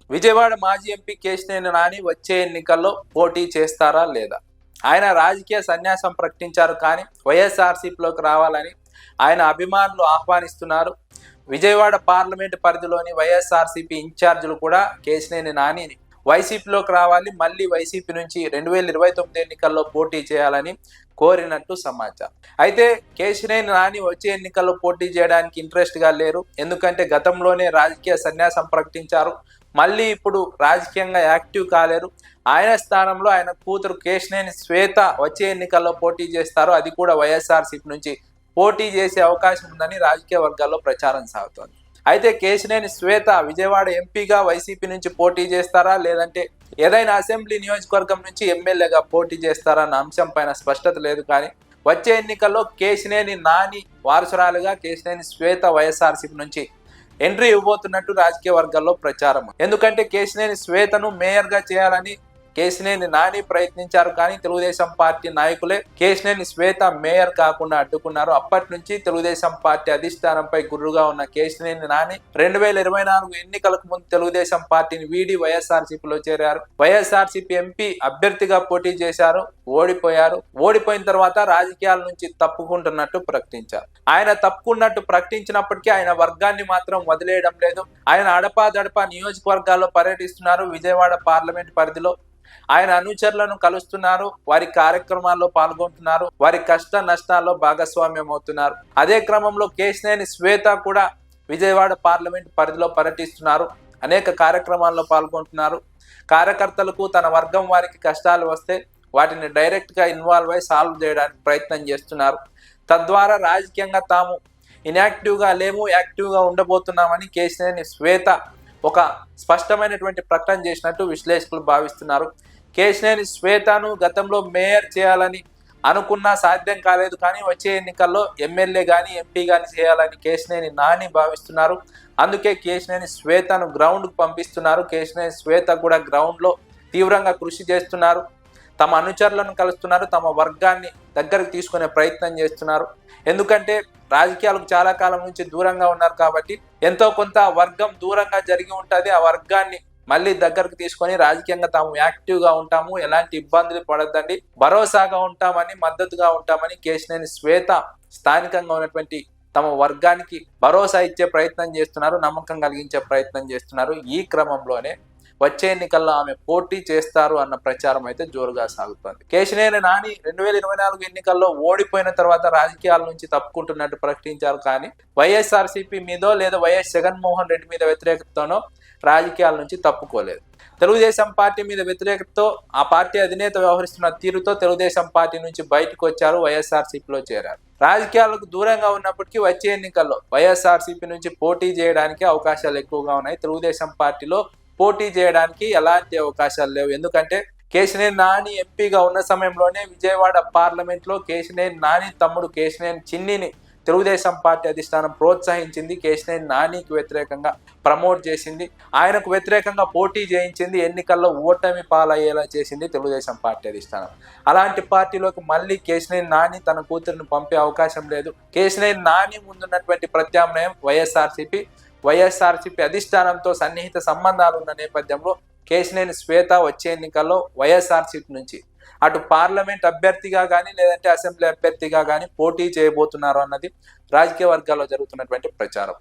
విజయవాడ మాజీ ఎంపీ కేశినేని నాని వచ్చే ఎన్నికల్లో పోటీ చేస్తారా లేదా? ఆయన రాజకీయ సన్యాసం ప్రకటించారు, కానీ వైఎస్ఆర్సీపీలోకి రావాలని ఆయన అభిమానులు ఆహ్వానిస్తున్నారు. విజయవాడ పార్లమెంటు పరిధిలోని వైఎస్ఆర్సీపీ ఇన్ఛార్జీలు కూడా కేశినేని నానిని వైసీపీలోకి రావాలి, మళ్ళీ వైసీపీ నుంచి 2029 ఎన్నికల్లో పోటీ చేయాలని కోరినట్టు సమాచారం. అయితే కేశినేని నాని వచ్చే ఎన్నికల్లో పోటీ చేయడానికి ఇంట్రెస్ట్గా లేరు. ఎందుకంటే గతంలోనే రాజకీయ సన్యాసం ప్రకటించారు, మళ్ళీ ఇప్పుడు రాజకీయంగా యాక్టివ్ కాలేరు. ఆయన స్థానంలో ఆయన కూతురు కేశినేని శ్వేత వచ్చే ఎన్నికల్లో పోటీ చేస్తారు. అది కూడా వైఎస్ఆర్సీపీ నుంచి పోటీ చేసే అవకాశం ఉందని రాజకీయ వర్గాల్లో ప్రచారం సాగుతోంది. అయితే కేశినేని శ్వేత విజయవాడ ఎంపీగా వైసీపీ నుంచి పోటీ చేస్తారా, లేదంటే ఏదైనా అసెంబ్లీ నియోజకవర్గం నుంచి ఎమ్మెల్యేగా పోటీ చేస్తారా అన్న అంశం పైన స్పష్టత లేదు. కానీ వచ్చే ఎన్నికల్లో కేశినేని నాని వారసురాలుగా కేశినేని శ్వేత వైఎస్ఆర్సీపీ నుంచి ఎంట్రీ ఇవ్వబోతున్నట్టు రాజకీయ వర్గాల్లో ప్రచారం. ఎందుకంటే కేశినేని శ్వేతను మేయర్గా చేయాలని కేశినేని నాని ప్రయత్నించారు, కానీ తెలుగుదేశం పార్టీ నాయకులే కేశినేని శ్వేత మేయర్ కాకుండా అడ్డుకున్నారు. అప్పటి నుంచి తెలుగుదేశం పార్టీ అధిష్టానంపై గుర్రుగా ఉన్న కేశినేని నాని 2024 ఎన్నికలకు ముందు తెలుగుదేశం పార్టీని వీడి వైఎస్ఆర్సీపీలో చేరారు. వైఎస్ఆర్సీపీ ఎంపీ అభ్యర్థిగా పోటీ చేశారు, ఓడిపోయారు. ఓడిపోయిన తర్వాత రాజకీయాల నుంచి తప్పుకుంటున్నట్టు ప్రకటించారు. ఆయన తప్పుకున్నట్టు ప్రకటించినప్పటికీ ఆయన వర్గాన్ని మాత్రం వదిలేయడం లేదు. ఆయన అడపాదడపా నియోజకవర్గాల్లో పర్యటిస్తున్నారు. విజయవాడ పార్లమెంట్ పరిధిలో ఆయన అనుచరులను కలుస్తున్నారు, వారి కార్యక్రమాల్లో పాల్గొంటున్నారు, వారి కష్ట నష్టాల్లో భాగస్వామ్యం అవుతున్నారు. అదే క్రమంలో కేశినేని శ్వేత కూడా విజయవాడ పార్లమెంట్ పరిధిలో పర్యటిస్తున్నారు, అనేక కార్యక్రమాల్లో పాల్గొంటున్నారు. కార్యకర్తలకు తన వర్గం వారికి కష్టాలు వస్తే వాటిని డైరెక్ట్గా ఇన్వాల్వ్ అయి సాల్వ్ చేయడానికి ప్రయత్నం చేస్తున్నారు. తద్వారా రాజకీయంగా తాము ఇన్యాక్టివ్గా లేము, యాక్టివ్గా ఉండబోతున్నామని కేశినేని శ్వేత ఒక స్పష్టమైనటువంటి ప్రకటన చేసినట్టు విశ్లేషకులు భావిస్తున్నారు. కేశినేని శ్వేతను గతంలో మేయర్ చేయాలని అనుకున్నా సాధ్యం కాలేదు, కానీ వచ్చే ఎన్నికల్లో ఎమ్మెల్యే కానీ ఎంపీ కానీ చేయాలని కేశినేని నాని భావిస్తున్నారు. అందుకే కేశినేని శ్వేతను గ్రౌండ్కు పంపిస్తున్నారు. కేశినేని శ్వేత కూడా గ్రౌండ్లో తీవ్రంగా కృషి చేస్తున్నారు, తమ అనుచరులను కలుస్తున్నారు, తమ వర్గాన్ని దగ్గరకు తీసుకునే ప్రయత్నం చేస్తున్నారు. ఎందుకంటే రాజకీయాలకు చాలా కాలం నుంచి దూరంగా ఉన్నారు కాబట్టి ఎంతో కొంత వర్గం దూరంగా జరిగి ఉంటుంది. ఆ వర్గాన్ని మళ్ళీ దగ్గరకు తీసుకొని రాజకీయంగా తాము యాక్టివ్గా ఉంటాము, ఎలాంటి ఇబ్బందులు పడద్దండి, భరోసాగా ఉంటామని, మద్దతుగా ఉంటామని కేశినేని శ్వేత స్థానికంగా ఉన్నటువంటి తమ వర్గానికి భరోసా ఇచ్చే ప్రయత్నం చేస్తున్నారు, నమ్మకం కలిగించే ప్రయత్నం చేస్తున్నారు. ఈ క్రమంలోనే వచ్చే ఎన్నికల్లో ఆమె పోటీ చేస్తారు అన్న ప్రచారం అయితే జోరుగా సాగుతోంది. కేశినేని నాని 2024 ఎన్నికల్లో ఓడిపోయిన తర్వాత రాజకీయాల నుంచి తప్పుకుంటున్నట్టు ప్రకటించారు, కానీ వైఎస్ఆర్సీపీ మీదో లేదా వైఎస్ జగన్మోహన్ రెడ్డి మీద వ్యతిరేకతతోనో రాజకీయాల నుంచి తప్పుకోలేదు. తెలుగుదేశం పార్టీ మీద వ్యతిరేకతతో ఆ పార్టీ అధినేత వ్యవహరిస్తున్న తీరుతో తెలుగుదేశం పార్టీ నుంచి బయటకు వచ్చారు, వైఎస్ఆర్సీపీలో చేరారు. రాజకీయాలకు దూరంగా ఉన్నప్పటికీ వచ్చే ఎన్నికల్లో వైఎస్ఆర్సీపీ నుంచి పోటీ చేయడానికి అవకాశాలు ఎక్కువగా ఉన్నాయి. తెలుగుదేశం పార్టీలో పోటీ చేయడానికి ఎలాంటి అవకాశాలు లేవు. ఎందుకంటే కేశినేని నాని ఎంపీగా ఉన్న సమయంలోనే విజయవాడ పార్లమెంట్లో కేశినేని నాని తమ్ముడు కేశినేని చిన్నిని తెలుగుదేశం పార్టీ అధిష్టానం ప్రోత్సహించింది, కేశినేని నానికి వ్యతిరేకంగా ప్రమోట్ చేసింది, ఆయనకు వ్యతిరేకంగా పోటీ చేయించింది, ఎన్నికల్లో ఓటమి పాలయ్యేలా చేసింది తెలుగుదేశం పార్టీ అధిష్టానం. అలాంటి పార్టీలోకి మళ్ళీ కేశినేని నాని తన కూతురిని పంపే అవకాశం లేదు. కేశినేని నాని ముందున్నటువంటి ప్రత్యామ్నాయం వైఎస్ఆర్సీపీ అధిష్టానంతో సన్నిహిత సంబంధాలు ఉన్న నేపథ్యంలో కేశినేని శ్వేత వచ్చే ఎన్నికల్లో వైఎస్ఆర్సీపీ నుంచి అటు పార్లమెంట్ అభ్యర్థిగా కానీ లేదంటే అసెంబ్లీ అభ్యర్థిగా కానీ పోటీ చేయబోతున్నారు అన్నది రాజకీయ వర్గాల్లో జరుగుతున్నటువంటి ప్రచారం.